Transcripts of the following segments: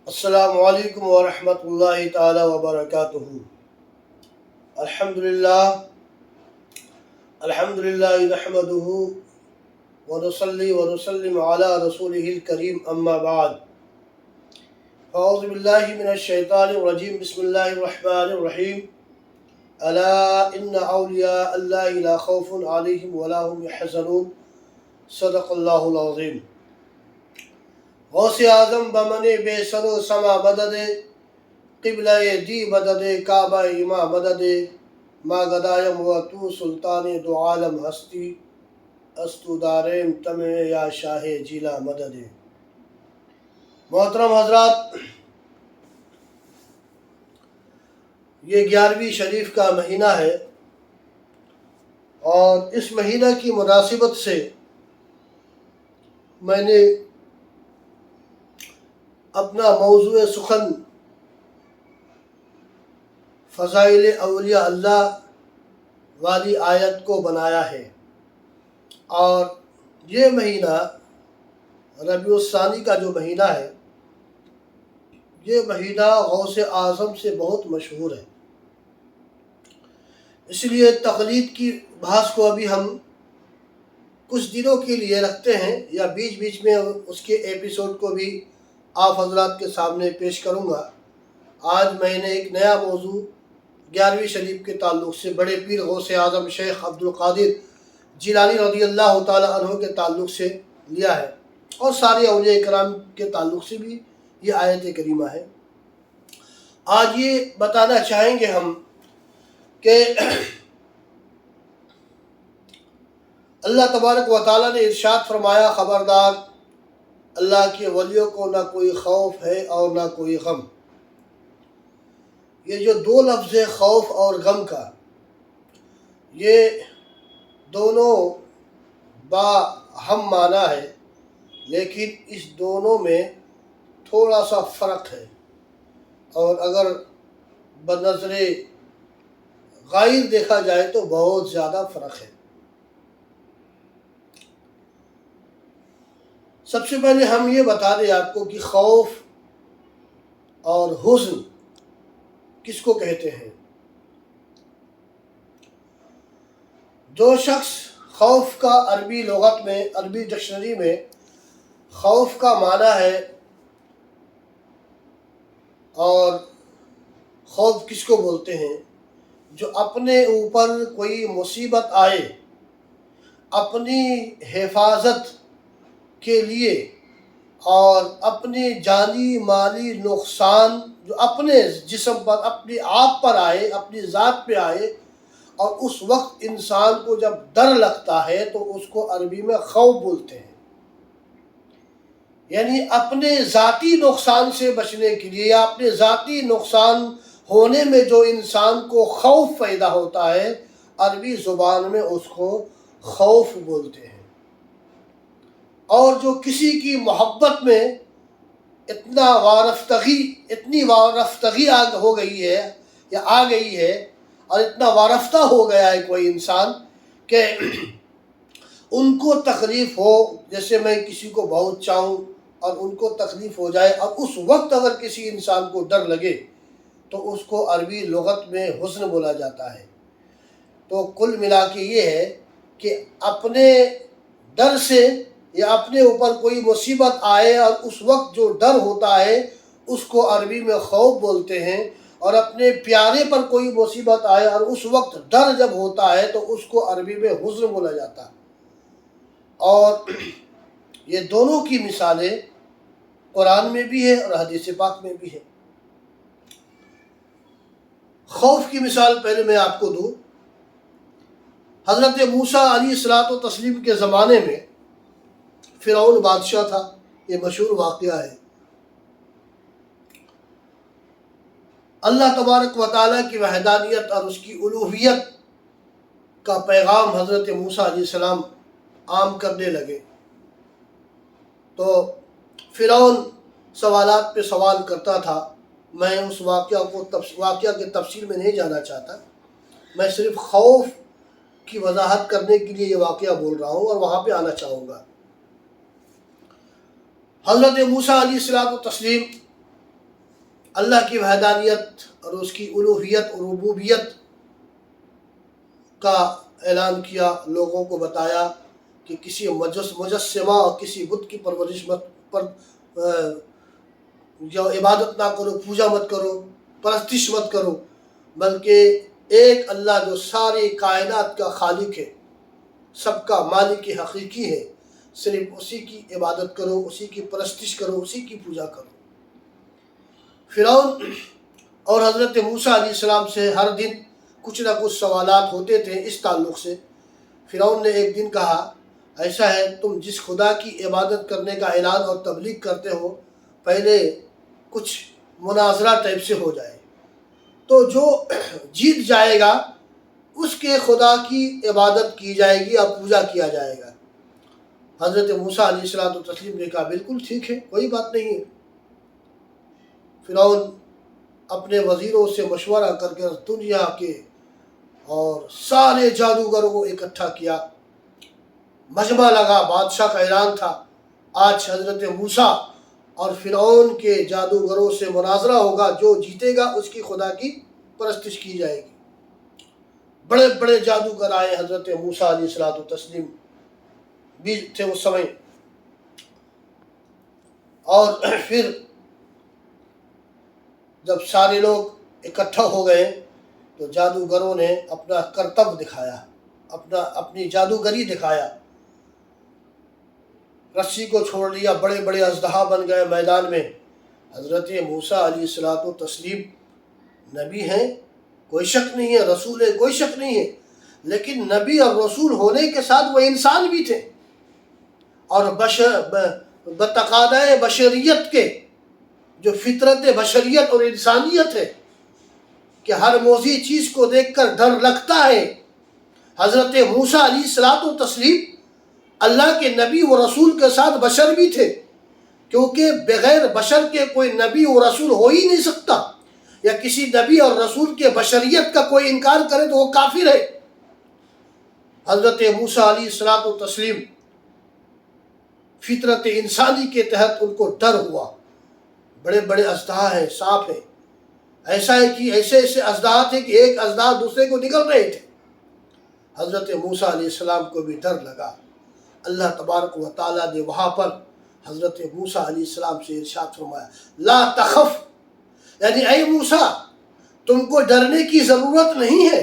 السلام علیکم ورحمۃ اللہ تعالی وبرکاتہ۔ الحمدللہ نحمدہ ونصلی ونسلم علی رسولہ الکریم اما بعد۔ اعوذ باللہ من الشیطان الرجیم، بسم اللہ الرحمن الرحیم۔ الا ان اولیاء اللہ لا خوف علیہم ولا هم یحزنون، صدق اللہ العظیم۔ غوث اعظم بمن بے سر و سما مدد، قبلہ دی مدد، کعبہ ایما مدد، ما گدایم و تو سلطان دو عالم ہستی، استو دارین تمہ یا شاہ جیلا مدد۔ محترم حضرات، یہ 11ویں شریف کا مہینہ ہے اور اس مہینہ کی مناسبت سے میں نے اپنا موضوع سخن فضائل اولیاء اللہ والی آیت کو بنایا ہے، اور یہ مہینہ ربیع الثانی کا جو مہینہ ہے، یہ مہینہ غوث اعظم سے بہت مشہور ہے۔ اس لیے تقلید کی بحث کو ابھی ہم کچھ دنوں کے لیے رکھتے ہیں، یا بیچ بیچ میں اس کے ایپیسوڈ کو بھی آپ حضرات کے سامنے پیش کروں گا۔ آج میں نے ایک نیا موضوع 11ویں شریف کے تعلق سے بڑے پیر غوث اعظم شیخ عبد القادر جیلانی رضی اللہ تعالیٰ عنہ کے تعلق سے لیا ہے، اور سارے اولیاء کرام کے تعلق سے بھی یہ آیت کریمہ ہے۔ آج یہ بتانا چاہیں گے ہم کہ اللہ تبارک و تعالیٰ نے ارشاد فرمایا، خبردار اللہ کے ولیوں کو نہ کوئی خوف ہے اور نہ کوئی غم۔ یہ جو دو لفظ ہے خوف اور غم کا، یہ دونوں با ہم معنی ہے، لیکن اس دونوں میں تھوڑا سا فرق ہے، اور اگر بنظر غائر دیکھا جائے تو بہت زیادہ فرق ہے۔ سب سے پہلے ہم یہ بتا دیں آپ کو کہ خوف اور حزن کس کو کہتے ہیں۔ جو شخص خوف کا عربی لغت میں، عربی ڈکشنری میں خوف کا معنی ہے، اور خوف کس کو بولتے ہیں؟ جو اپنے اوپر کوئی مصیبت آئے، اپنی حفاظت کے لیے اور اپنی جانی مالی نقصان جو اپنے جسم پر، اپنی آپ پر آئے، اپنی ذات پہ آئے، اور اس وقت انسان کو جب ڈر لگتا ہے تو اس کو عربی میں خوف بولتے ہیں۔ یعنی اپنے ذاتی نقصان سے بچنے کے لیے، یا اپنے ذاتی نقصان ہونے میں جو انسان کو خوف پیدا ہوتا ہے، عربی زبان میں اس کو خوف بولتے ہیں۔ اور جو کسی کی محبت میں اتنی وارفتگی ہو گئی ہے، یا آ گئی ہے، اور اتنا وارفتہ ہو گیا ہے کوئی انسان کہ ان کو تکلیف ہو، جیسے میں کسی کو بہت چاہوں اور ان کو تکلیف ہو جائے، اور اس وقت اگر کسی انسان کو ڈر لگے تو اس کو عربی لغت میں حزن بولا جاتا ہے۔ تو کل ملا کے یہ ہے کہ اپنے ڈر سے، یا اپنے اوپر کوئی مصیبت آئے اور اس وقت جو ڈر ہوتا ہے اس کو عربی میں خوف بولتے ہیں، اور اپنے پیارے پر کوئی مصیبت آئے اور اس وقت ڈر جب ہوتا ہے تو اس کو عربی میں حزن بولا جاتا ہے۔ اور یہ دونوں کی مثالیں قرآن میں بھی ہے اور حدیث پاک میں بھی ہے۔ خوف کی مثال پہلے میں آپ کو دوں۔ حضرت موسیٰ علیہ الصلوۃ والتسلیم کے زمانے میں فرعون بادشاہ تھا، یہ مشہور واقعہ ہے۔ اللہ تبارک و تعالیٰ کی وحدانیت اور اس کی الوہیت کا پیغام حضرت موسیٰ علیہ السلام عام کرنے لگے، تو فرعون سوالات پہ سوال کرتا تھا۔ میں اس واقعہ کے تفصیل میں نہیں جانا چاہتا، میں صرف خوف کی وضاحت کرنے کے لیے یہ واقعہ بول رہا ہوں، اور وہاں پہ آنا چاہوں گا۔ حضرت موسیٰ علیہ السلام اللہ کی وحدانیت اور اس کی الوہیت اور ربوبیت کا اعلان کیا، لوگوں کو بتایا کہ کسی مجسمہ اور کسی بت کی پرورش پر جو عبادت نہ کرو، پوجا مت کرو، پرستش مت کرو، بلکہ ایک اللہ جو ساری کائنات کا خالق ہے، سب کا مالک حقیقی ہے، صرف اسی کی عبادت کرو، اسی کی پرستش کرو، اسی کی پوجا کرو۔ فرعون اور حضرت موسیٰ علیہ السلام سے ہر دن کچھ نہ کچھ سوالات ہوتے تھے اس تعلق سے۔ فرعون نے ایک دن کہا، ایسا ہے تم جس خدا کی عبادت کرنے کا اعلان اور تبلیغ کرتے ہو، پہلے کچھ مناظرہ ٹائپ سے ہو جائے، تو جو جیت جائے گا اس کے خدا کی عبادت کی جائے گی اور پوجا کیا جائے گا۔ حضرت موسیٰ علیہ السلام و تسلیم نے کہا بالکل ٹھیک ہے، کوئی بات نہیں ہے۔ فرعون اپنے وزیروں سے مشورہ کر کے دنیا کے اور سارے جادوگروں کو اکٹھا کیا، مجمع لگا، بادشاہ کا اعلان تھا آج حضرت موسیٰ اور فرعون کے جادوگروں سے مناظرہ ہوگا، جو جیتے گا اس کی خدا کی پرستش کی جائے گی۔ بڑے بڑے جادوگر آئے، حضرت موسیٰ علیہ الصلوۃ والتسلیم بھی تھے اس سمے، اور پھر جب سارے لوگ اکٹھا ہو گئے تو جادوگروں نے اپنا کرتب دکھایا، اپنی جادوگری دکھایا، رسی کو چھوڑ لیا، بڑے بڑے اژدہا بن گئے میدان میں۔ حضرت موسیٰ علیہ الصلوۃ والتسلیم نبی ہیں، کوئی شک نہیں ہے، رسول ہے، کوئی شک نہیں ہے، لیکن نبی اور رسول ہونے کے ساتھ وہ انسان بھی تھے، اور بتقاضۂ بشریت کے جو فطرت بشریت اور انسانیت ہے کہ ہر موذی چیز کو دیکھ کر ڈر لگتا ہے۔ حضرت موسیٰ علیہ الصلوۃ والتسلیم اللہ کے نبی و رسول کے ساتھ بشر بھی تھے، کیونکہ بغیر بشر کے کوئی نبی و رسول ہو ہی نہیں سکتا، یا کسی نبی اور رسول کے بشریت کا کوئی انکار کرے تو وہ کافر ہے۔ حضرت موسیٰ علیہ الصلوۃ والتسلیم فطرت انسانی کے تحت ان کو ڈر ہوا، بڑے بڑے اژدہا ہیں، سانپ ہیں، ایسا ہے کہ ایسے اژدہا تھے کہ ایک اژدہا دوسرے کو نگل رہے تھے۔ حضرت موسیٰ علیہ السلام کو بھی ڈر لگا۔ اللہ تبارک و تعالیٰ نے وہاں پر حضرت موسیٰ علیہ السلام سے ارشاد فرمایا، لا تخف، یعنی اے موسیٰ تم کو ڈرنے کی ضرورت نہیں ہے،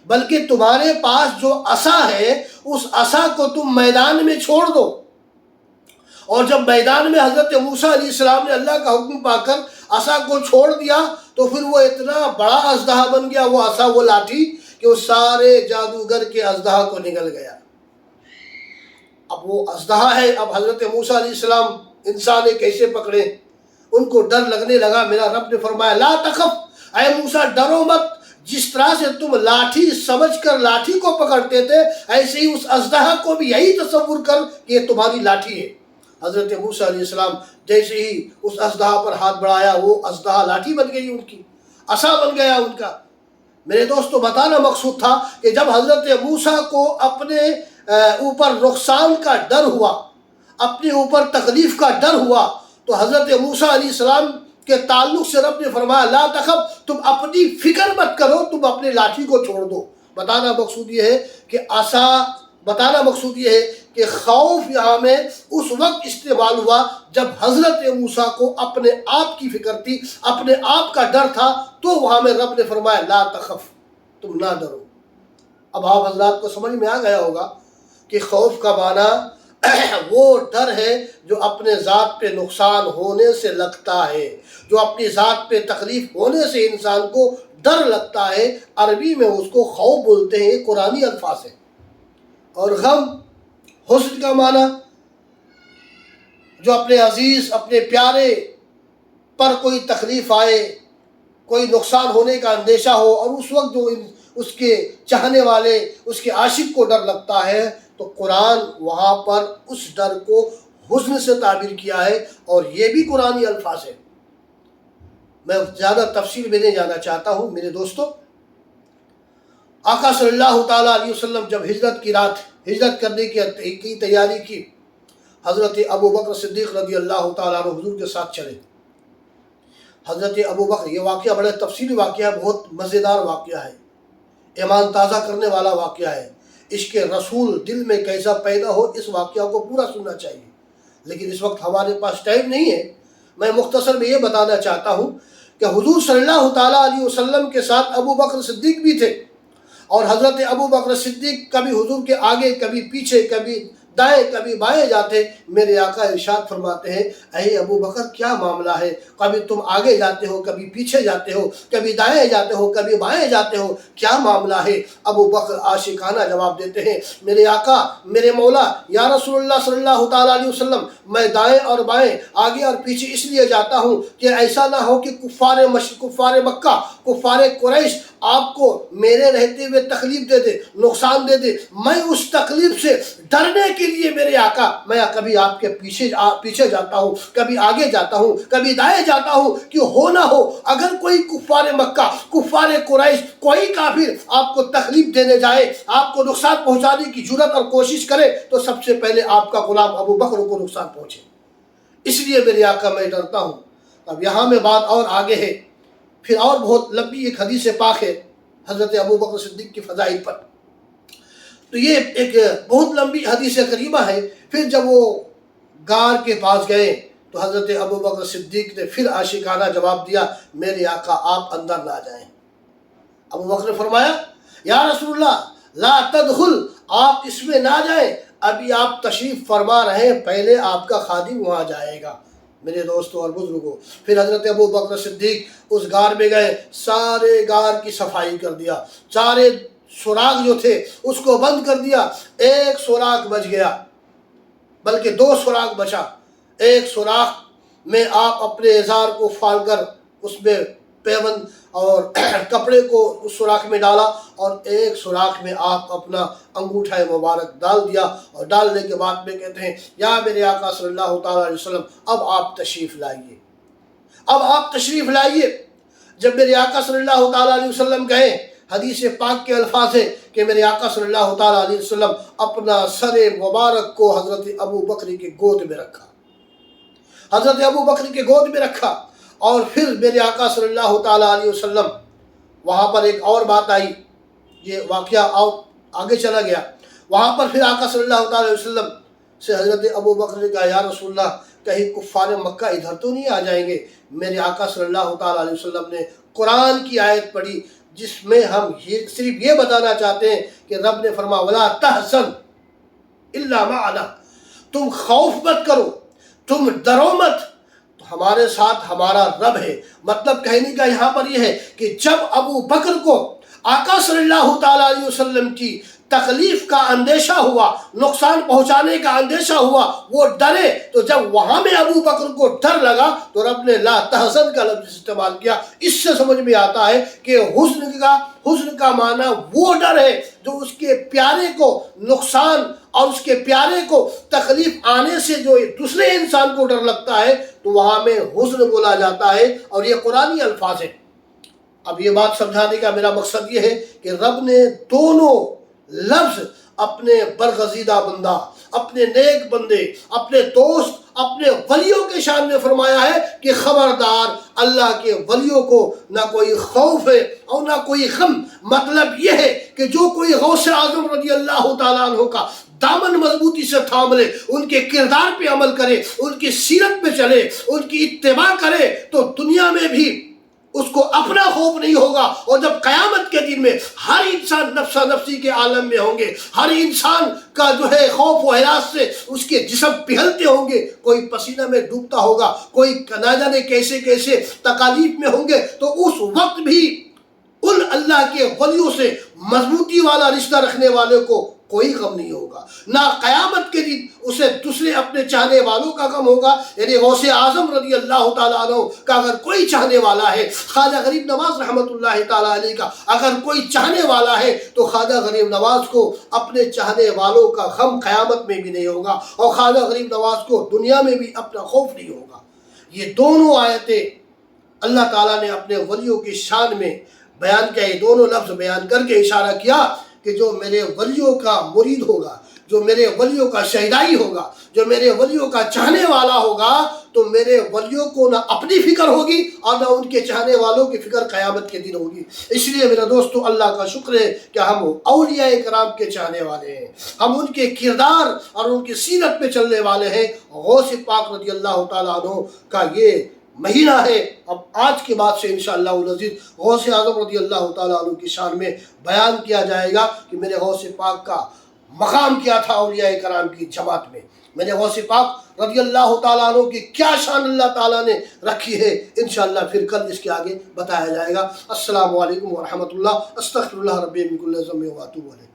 بلکہ تمہارے پاس جو عصا ہے اس عصا کو تم میدان میں چھوڑ دو۔ اور جب میدان میں حضرت موسیٰ علیہ السلام نے اللہ کا حکم پا کر عصا کو چھوڑ دیا تو پھر وہ اتنا بڑا اژدہا بن گیا، وہ عصا، وہ لاٹھی، کہ وہ سارے جادوگر کے اژدہا کو نگل گیا۔ اب وہ اژدہا ہے، اب حضرت موسیٰ علیہ السلام انسان کیسے پکڑے؟ ان کو ڈر لگنے لگا۔ میرا رب نے فرمایا لا تخف، اے موسیٰ ڈرو مت، جس طرح سے تم لاٹھی سمجھ کر لاٹھی کو پکڑتے تھے، ایسے ہی اس اژدہا کو بھی یہی تصور کر کہ یہ تمہاری لاٹھی ہے۔ حضرت موسیٰ علیہ السلام جیسے ہی اس اژدہا پر ہاتھ بڑھایا، وہ اژدہا لاٹھی بن گئی، ان کی عصا بن گیا ان کا۔ میرے دوستو بتانا مقصود تھا کہ جب حضرت موسیٰ کو اپنے اوپر نقصان کا ڈر ہوا، اپنے اوپر تکلیف کا ڈر ہوا، تو حضرت موسیٰ علیہ السلام کے تعلق سے رب نے فرمایا لا تخف، تم اپنی فکر مت کرو، تم اپنے لاٹھی کو چھوڑ دو۔ بتانا مقصود یہ ہے کہ بتانا مقصود یہ ہے کہ خوف یہاں میں اس وقت استعمال ہوا جب حضرت موسیٰ کو اپنے آپ کی فکر تھی، اپنے آپ کا ڈر تھا، تو وہاں میں رب نے فرمایا لا تخف، تم نہ ڈرو۔ اب آپ حضرات کو سمجھ میں آ گیا ہوگا کہ خوف کا معنی وہ ڈر ہے جو اپنے ذات پہ نقصان ہونے سے لگتا ہے، جو اپنی ذات پہ تکلیف ہونے سے انسان کو ڈر لگتا ہے۔ عربی میں اس کو خوف بولتے ہیں، قرآنی الفاظ ہے۔ اور غم، حزن کا معنی جو اپنے عزیز، اپنے پیارے پر کوئی تکلیف آئے، کوئی نقصان ہونے کا اندیشہ ہو، اور اس وقت جو اس کے چاہنے والے، اس کے عاشق کو ڈر لگتا ہے، تو قرآن وہاں پر اس ڈر کو حزن سے تعبیر کیا ہے، اور یہ بھی قرآنی الفاظ ہے۔ میں زیادہ تفصیل میں نہیں جانا چاہتا ہوں میرے دوستو۔ آقا صلی اللہ تعالیٰ علیہ وسلم جب ہجرت کی رات ہجرت کرنے کی تیاری کی، حضرت ابو بکر صدیق رضی اللہ تعالیٰ عنہ حضور کے ساتھ چلے۔ حضرت ابو بکر، یہ واقعہ بڑا تفصیلی واقعہ ہے، بہت مزیدار واقعہ ہے، ایمان تازہ کرنے والا واقعہ ہے۔ عشق رسول دل میں کیسا پیدا ہو، اس واقعہ کو پورا سننا چاہیے، لیکن اس وقت ہمارے پاس ٹائم نہیں ہے۔ میں مختصر میں یہ بتانا چاہتا ہوں کہ حضور صلی اللہ تعالیٰ علیہ وسلم کے ساتھ ابو بکر صدیق بھی تھے، اور حضرت ابو بکر صدیق کبھی حضور کے آگے، کبھی پیچھے، کبھی دائیں کبھی بائیں جاتے۔ میرے آقا ارشاد فرماتے ہیں، اے ابو بکر کیا معاملہ ہے، کبھی تم آگے جاتے ہو، کبھی پیچھے جاتے ہو، کبھی دائیں جاتے ہو، کبھی بائیں جاتے ہو، کیا معاملہ ہے؟ ابو بکر عاشقانہ جواب دیتے ہیں، میرے آقا، میرے مولا، یا رسول اللہ صلی اللہ تعالیٰ علیہ وسلم، میں دائیں اور بائیں، آگے اور پیچھے اس لیے جاتا ہوں کہ ایسا نہ ہو کہ کفار مکہ، کفار قریش آپ کو میرے رہتے ہوئے تکلیف دے دے، نقصان دے دے۔ میں اس تکلیف سے ڈرنے کے لیے میرے آقا، میں کبھی آپ کے پیچھے جاتا ہوں، کبھی آگے جاتا ہوں، کبھی دائیں جاتا ہوں، کہ ہو نہ ہو اگر کوئی کفار مکہ، کفار قریش، کوئی کافر آپ کو تکلیف دینے جائے، آپ کو نقصان پہنچانے کی جرات اور کوشش کرے، تو سب سے پہلے آپ کا غلام ابو بکر کو نقصان پہنچے۔ اس لیے میرے آقا میں ڈرتا ہوں۔ اب یہاں میں بات اور آگے ہے، پھر اور بہت لمبی ایک حدیث پاک ہے حضرت ابو بکر صدیق کی فضائل پر، تو یہ ایک بہت لمبی حدیث کریمہ ہے۔ پھر جب وہ غار کے پاس گئے تو حضرت ابو بکر صدیق نے پھر عاشقانہ جواب دیا، میرے آقا آپ اندر نہ جائیں۔ ابو بکر نے فرمایا، یا رسول اللہ لا تدخل، آپ اس میں نہ جائیں، ابھی آپ تشریف فرما رہے ہیں، پہلے آپ کا خادم وہاں جائے گا۔ میرے دوستوں اور بزرگوں، پھر حضرت ابو بکر صدیق اس غار میں گئے، سارے غار کی صفائی کر دیا، سارے سوراخ جو تھے اس کو بند کر دیا، ایک سوراخ بچ گیا، بلکہ دو سوراخ بچا۔ ایک سوراخ میں آپ اپنے ازار کو پھاڑ کر اس میں پیوند اور کپڑے کو اس سوراخ میں ڈالا، اور ایک سوراخ میں آپ اپنا انگوٹھا مبارک ڈال دیا، اور ڈالنے کے بعد میں کہتے ہیں، یا میرے آقا صلی اللہ تعالیٰ علیہ وسلم اب آپ تشریف لائیے، اب آپ تشریف لائیے۔ جب میرے آقا صلی اللہ تعالیٰ علیہ وسلم گئے، حدیث پاک کے الفاظ ہیں کہ میرے آقا صلی اللہ تعالیٰ علیہ وسلم اپنا سر مبارک کو حضرت ابو بکر کی گود میں رکھا، حضرت ابو بکر کی گود میں رکھا، اور پھر میرے آقا صلی اللہ تعالیٰ علیہ وسلم، وہاں پر ایک اور بات آئی، یہ واقعہ آگے چلا گیا، وہاں پر پھر آقا صلی اللہ تعالیٰ علیہ وسلم سے حضرت ابو بکر نے کہا، یا رسول اللہ کہیں کفار مکہ ادھر تو نہیں آ جائیں گے؟ میرے آقا صلی اللہ تعالیٰ علیہ وسلم نے قرآن کی آیت پڑھی، جس میں ہم صرف یہ بتانا چاہتے ہیں کہ رب نے فرمایا، وَلَا تَحْزَنْ إِلَّا مَعَنَا، تم خوف مت کرو، تم ڈرو مت، تو ہمارے ساتھ ہمارا رب ہے۔ مطلب کہنے کا یہاں پر یہ ہے کہ جب ابو بکر کو آقا صلی اللہ تعالیٰ علیہ وسلم کی تکلیف کا اندیشہ ہوا، نقصان پہنچانے کا اندیشہ ہوا، وہ ڈرے، تو جب وہاں میں ابو بکر کو ڈر لگا تو رب نے لا تحزن کا لفظ استعمال کیا۔ اس سے سمجھ میں آتا ہے کہ حزن کا معنی وہ ڈر ہے جو اس کے پیارے کو نقصان اور اس کے پیارے کو تکلیف آنے سے جو دوسرے انسان کو ڈر لگتا ہے، تو وہاں میں حزن بولا جاتا ہے، اور یہ قرآنی الفاظ ہیں۔ اب یہ بات سمجھانے کا میرا مقصد یہ ہے کہ رب نے دونوں لفظ اپنے برگزیدہ بندہ، اپنے نیک بندے، اپنے دوست، اپنے ولیوں کے شان میں فرمایا ہے کہ خبردار، اللہ کے ولیوں کو نہ کوئی خوف ہے اور نہ کوئی غم۔ مطلب یہ ہے کہ جو کوئی غوث اعظم رضی اللہ تعالیٰ عنہ کا دامن مضبوطی سے تھام لے، ان کے کردار پہ عمل کرے، ان کی سیرت پہ چلے، ان کی اتباع کرے، تو دنیا میں بھی اس کو اپنا خوف نہیں ہوگا، اور جب قیامت کے دن میں ہر انسان نفسا نفسی کے عالم میں ہوں گے، ہر انسان کا جو ہے خوف و ہراس سے اس کے جسم پگھلتے ہوں گے، کوئی پسینہ میں ڈوبتا ہوگا، کوئی نہ جانے کیسے کیسے تکالیف میں ہوں گے، تو اس وقت بھی ان اللہ کے ولیوں سے مضبوطی والا رشتہ رکھنے والے کو کوئی غم نہیں ہوگا، نہ قیامت کے دن اسے دوسرے اپنے چاہنے والوں کا غم ہوگا۔ یعنی غوث اعظم رضی اللہ تعالیٰ عنہ کا اگر کوئی چاہنے والا ہے، خواجہ غریب نواز رحمۃ اللہ تعالیٰ علیہ کا اگر کوئی چاہنے والا ہے، تو خواجہ غریب نواز کو اپنے چاہنے والوں کا غم قیامت میں بھی نہیں ہوگا، اور خواجہ غریب نواز کو دنیا میں بھی اپنا خوف نہیں ہوگا۔ یہ دونوں آیتیں اللہ تعالیٰ نے اپنے ولیوں کی شان میں بیان کیا، یہ دونوں لفظ بیان کر کے اشارہ کیا کہ جو میرے ولیوں کا مرید ہوگا، جو میرے ولیوں کا شہدائی ہوگا، جو میرے ولیوں کا چاہنے والا ہوگا، تو میرے ولیوں کو نہ اپنی فکر ہوگی اور نہ ان کے چاہنے والوں کی فکر قیامت کے دن ہوگی۔ اس لیے میرا دوستو اللہ کا شکر ہے کہ ہم اولیاء کرام کے چاہنے والے ہیں، ہم ان کے کردار اور ان کی سیرت پہ چلنے والے ہیں۔ غوث پاک رضی اللہ تعالیٰ عنہ کا یہ مہینہ ہے۔ اب آج کے بعد سے انشاءاللہ العزیز غوث اعظم رضی اللہ تعالیٰ عنہ کی شان میں بیان کیا جائے گا کہ میرے غوث پاک کا مقام کیا تھا اولیاء کرام کی جماعت میں، میرے غوث پاک رضی اللہ تعالیٰ عنہ کی کیا شان اللہ تعالیٰ نے رکھی ہے۔ انشاءاللہ پھر کل اس کے آگے بتایا جائے گا۔ السلام علیکم ورحمۃ اللہ، استغفر اللہ ربی من کل ذنب و اتوب الیہ۔